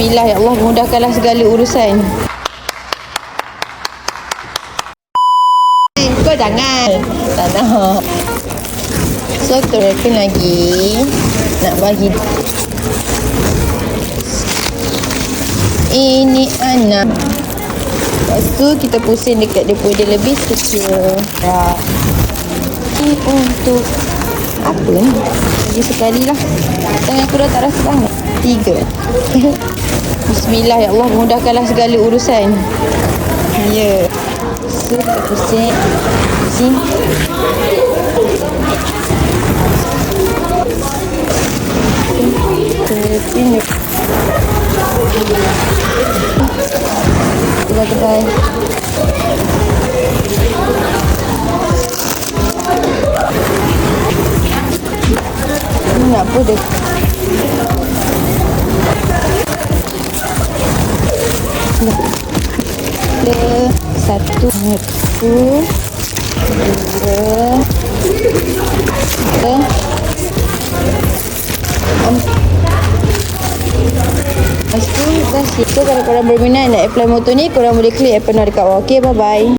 Bismillah, ya Allah, mudahkanlah segala urusan. Kau jangan. Tak nak. So, kita reckon lagi. Nak bagi. Ini anak. Lepas tu, kita pusing dekat dia lebih kecil. Ini untuk apa ni? Lagi sekali lah. Tangan aku dah tak rasa banget. 3. Bismillah, ya Allah, mudahkanlah segala urusan. Ya. So, kita pusing. Pusing. Pusing. Tebal-tebal. Ini nak apa dia? Satu, dua, tiga, lepas tu dah siap. So kalau korang berminat nak apply motor ni, korang boleh klik apply now dekat bawah. Okay, bye bye.